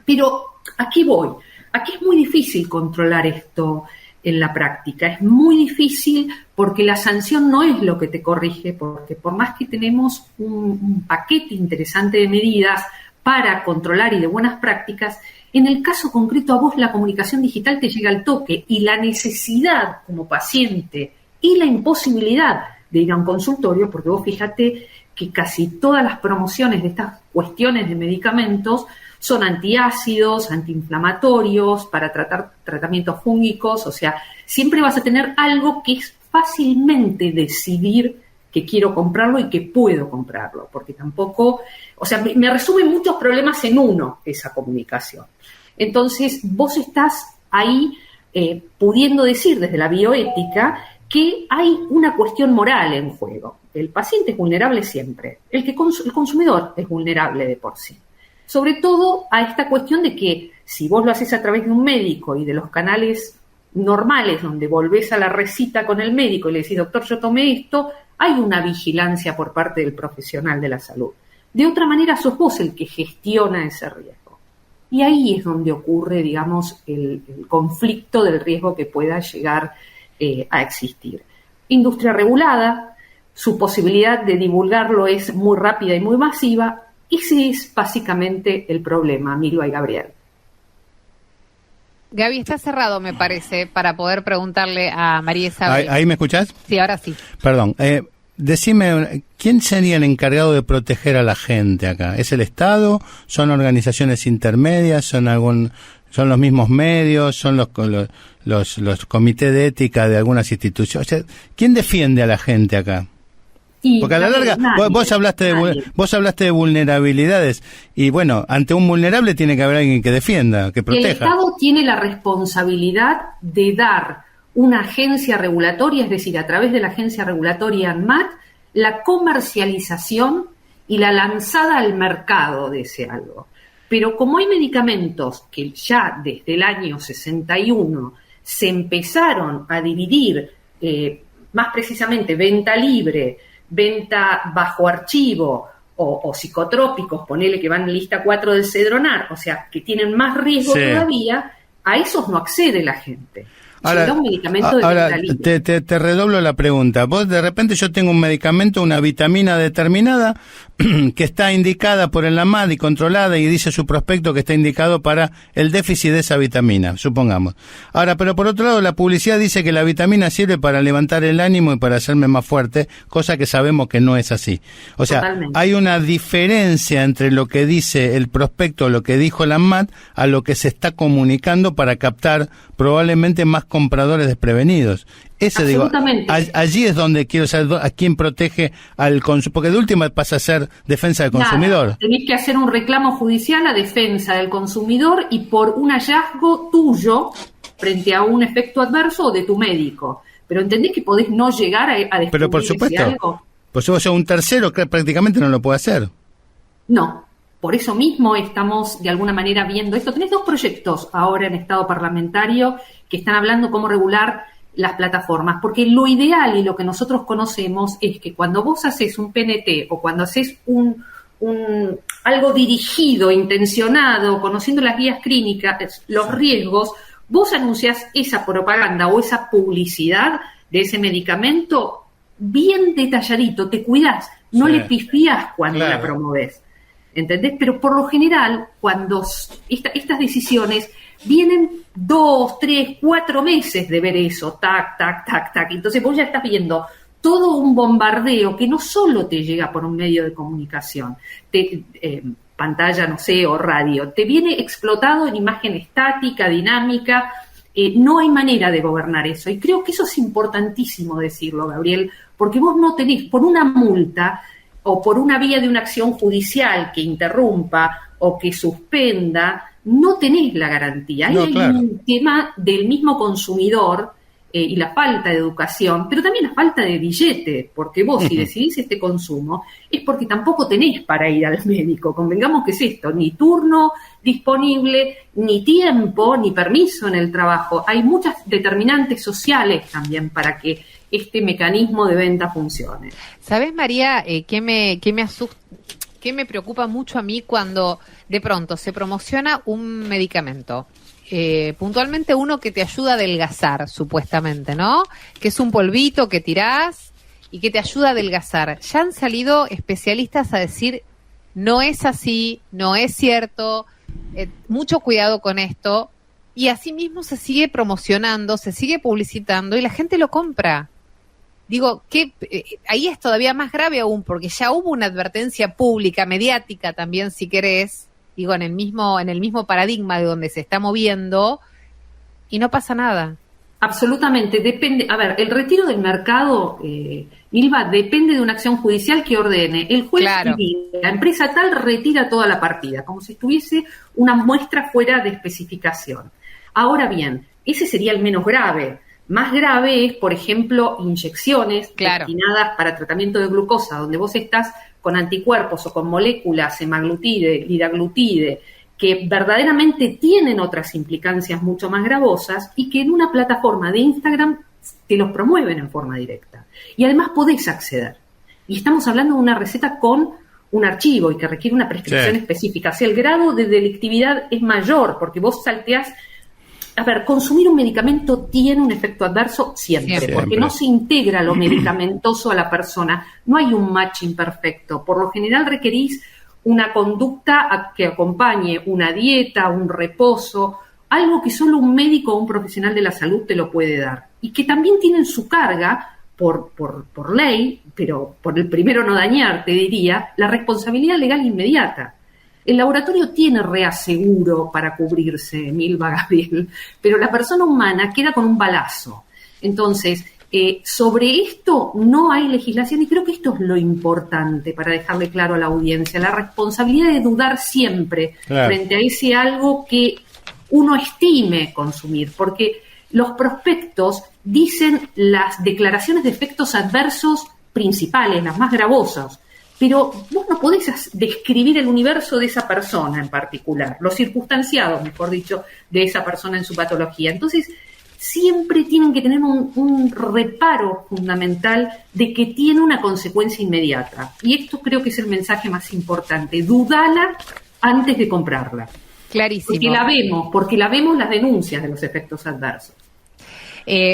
Pero aquí voy. Aquí es muy difícil controlar esto en la práctica. Es muy difícil porque la sanción no es lo que te corrige, porque por más que tenemos un paquete interesante de medidas para controlar y de buenas prácticas, en el caso concreto a vos la comunicación digital te llega al toque y la necesidad como paciente y la imposibilidad de ir a un consultorio, porque vos fíjate que casi todas las promociones de estas cuestiones de medicamentos son antiácidos, antiinflamatorios, para tratar tratamientos fúngicos, o sea, siempre vas a tener algo que es fácilmente decidir que quiero comprarlo y que puedo comprarlo, porque tampoco, o sea, me resume muchos problemas en uno esa comunicación. Entonces, vos estás ahí pudiendo decir desde la bioética que hay una cuestión moral en juego. El paciente es vulnerable siempre, el consumidor es vulnerable de por sí. Sobre todo a esta cuestión de que si vos lo haces a través de un médico y de los canales normales donde volvés a la recita con el médico y le decís, doctor, yo tomé esto, hay una vigilancia por parte del profesional de la salud. De otra manera, sos vos el que gestiona ese riesgo. Y ahí es donde ocurre, digamos, el conflicto del riesgo que pueda llegar a existir. Industria regulada, su posibilidad de divulgarlo es muy rápida y muy masiva. Ese es básicamente el problema, Milva y Gabriel. Gaby, está cerrado, me parece, para poder preguntarle a María Isabel. ¿Ahí me escuchás? Sí, ahora sí. Perdón. Decime, ¿quién sería el encargado de proteger a la gente acá? ¿Es el Estado? ¿Son organizaciones intermedias? ¿Son los mismos medios? ¿Son los comités de ética de algunas instituciones? O sea, ¿quién defiende a la gente acá? Porque a la larga, vos hablaste de vulnerabilidades y bueno, ante un vulnerable tiene que haber alguien que defienda, que proteja. El Estado tiene la responsabilidad de dar una agencia regulatoria, es decir, a través de la agencia regulatoria ANMAT, la comercialización y la lanzada al mercado de ese algo. Pero como hay medicamentos que ya desde el año 61 se empezaron a dividir, más precisamente venta libre, venta bajo archivo o psicotrópicos, ponele que van en lista 4 del Cedronar, o sea, que tienen más riesgo todavía, a esos no accede la gente. Ahora, un medicamento de venta libre. Te redoblo la pregunta. Vos de repente yo tengo un medicamento, una vitamina determinada que está indicada por el ANMAT y controlada y dice su prospecto que está indicado para el déficit de esa vitamina, supongamos. Ahora, pero por otro lado la publicidad dice que la vitamina sirve para levantar el ánimo y para hacerme más fuerte, cosa que sabemos que no es así. O sea, totalmente. Hay una diferencia entre lo que dice el prospecto, lo que dijo el ANMAT, a lo que se está comunicando para captar probablemente más compradores desprevenidos. Allí es donde quiero saber a quién protege al consumidor, porque de última pasa a ser defensa del consumidor. Tenés que hacer un reclamo judicial a defensa del consumidor y por un hallazgo tuyo frente a un efecto adverso o de tu médico. Pero entendés que podés no llegar a descubrir. Pero por supuesto, algo. Pues o sea, un tercero que prácticamente no lo puede hacer. No. Por eso mismo estamos de alguna manera viendo esto. Tenés 2 proyectos ahora en estado parlamentario que están hablando cómo regular las plataformas, porque lo ideal y lo que nosotros conocemos es que cuando vos haces un PNT o cuando haces algo dirigido, intencionado, conociendo las guías clínicas, los riesgos, vos anunciás esa propaganda o esa publicidad de ese medicamento bien detalladito, te cuidás, no le pifías cuando la promovés. ¿Entendés? Pero por lo general, cuando estas decisiones vienen 2, 3, 4 meses de ver eso, tac, tac, tac, tac. Entonces vos ya estás viendo todo un bombardeo que no solo te llega por un medio de comunicación, pantalla, no sé, o radio, te viene explotado en imagen estática, dinámica. No hay manera de gobernar eso. Y creo que eso es importantísimo decirlo, Gabriel, porque vos no tenés, por una multa o por una vía de una acción judicial que interrumpa o que suspenda, no tenés la garantía. Ahí hay un tema del mismo consumidor y la falta de educación, pero también la falta de billete, porque vos si decidís este consumo es porque tampoco tenés para ir al médico. Convengamos que es esto, ni turno disponible, ni tiempo, ni permiso en el trabajo. Hay muchas determinantes sociales también para que este mecanismo de venta funcione. ¿Sabés, María, qué me asusta, qué me preocupa mucho a mí cuando de pronto se promociona un medicamento? Puntualmente uno que te ayuda a adelgazar, supuestamente, ¿no? Que es un polvito que tirás y que te ayuda a adelgazar. Ya han salido especialistas a decir, no es así, no es cierto, mucho cuidado con esto. Y así mismo se sigue promocionando, se sigue publicitando y la gente lo compra. Digo, que ahí es todavía más grave aún, porque ya hubo una advertencia pública, mediática también, si querés, digo, en el mismo paradigma de donde se está moviendo, y no pasa nada. Absolutamente, depende. A ver, el retiro del mercado, Milva, depende de una acción judicial que ordene. El juez divide, la empresa tal retira toda la partida, como si estuviese una muestra fuera de especificación. Ahora bien, ese sería el menos grave. Más grave es, por ejemplo, inyecciones destinadas para tratamiento de glucosa, donde vos estás con anticuerpos o con moléculas, semaglutide, liraglutide, que verdaderamente tienen otras implicancias mucho más gravosas y que en una plataforma de Instagram te los promueven en forma directa. Y además podés acceder. Y estamos hablando de una receta con un archivo y que requiere una prescripción específica. O sea, el grado de delictividad es mayor porque vos salteás. A ver, consumir un medicamento tiene un efecto adverso siempre, porque no se integra lo medicamentoso a la persona. No hay un matching perfecto. Por lo general requerís una conducta que acompañe una dieta, un reposo, algo que solo un médico o un profesional de la salud te lo puede dar. Y que también tienen su carga, por ley, pero por el primero no dañar, te diría, la responsabilidad legal inmediata. El laboratorio tiene reaseguro para cubrirse, Milva, Gabriel, pero la persona humana queda con un balazo. Entonces, sobre esto no hay legislación y creo que esto es lo importante para dejarle claro a la audiencia, la responsabilidad de dudar siempre frente a ese algo que uno estime consumir, porque los prospectos dicen las declaraciones de efectos adversos principales, las más gravosas, pero vos no podés describir el universo de esa persona en particular, los circunstanciados, mejor dicho, de esa persona en su patología. Entonces, siempre tienen que tener un reparo fundamental de que tiene una consecuencia inmediata. Y esto creo que es el mensaje más importante. Dudala antes de comprarla. Clarísimo. Porque la vemos las denuncias de los efectos adversos.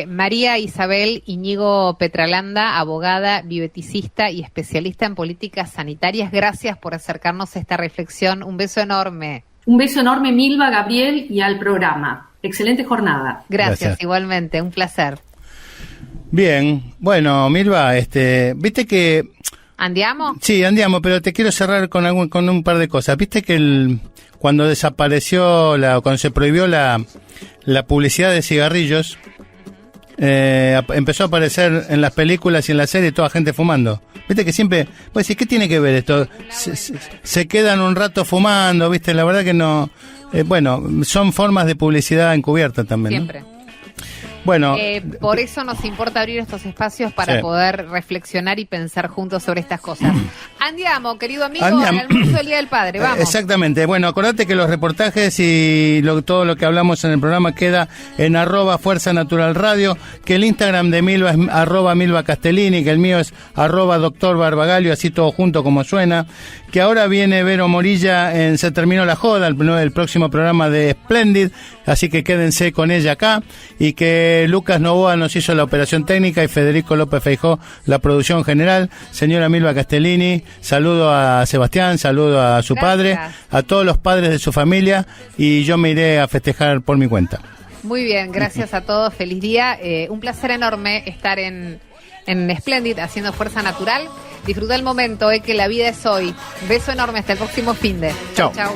María Isabel Iñigo Petralanda, abogada, bioeticista y especialista en políticas sanitarias, gracias por acercarnos a esta reflexión. Un beso enorme. Un beso enorme, Milva, Gabriel, y al programa. Excelente jornada. Gracias, igualmente, un placer. Bien, bueno, Milva, viste que... ¿Andiamo? Sí, andiamo, pero te quiero cerrar con un par de cosas. Viste que cuando desapareció, cuando se prohibió la publicidad de cigarrillos, empezó a aparecer en las películas y en las series toda gente fumando. Viste que siempre, pues sí, ¿qué tiene que ver esto? Se quedan un rato fumando, viste, la verdad que no, bueno, son formas de publicidad encubierta también, siempre, ¿no? Bueno, por eso nos importa abrir estos espacios para poder reflexionar y pensar juntos sobre estas cosas. Andiamo, querido amigo, al almuerzo del Día del Padre, vamos. Exactamente, bueno, acordate que los reportajes y todo lo que hablamos en el programa queda en @Fuerza Natural Radio, que el Instagram de Milva es @Milva Castellini, que el mío es @Doctor Barbagallo, así todo junto como suena, que ahora viene Vero Morilla Se Terminó la Joda, el próximo programa de Splendid, así que quédense con ella acá, y que Lucas Novoa nos hizo la operación técnica y Federico López Feijó la producción general. Señora Milva Castellini, saludo a Sebastián, saludo a su padre, a todos los padres de su familia, y yo me iré a festejar por mi cuenta. Muy bien, gracias a todos, feliz día, un placer enorme estar en Splendid haciendo Fuerza Natural. Disfruta el momento, que la vida es hoy. Beso enorme, hasta el próximo finde. Chao. Chao.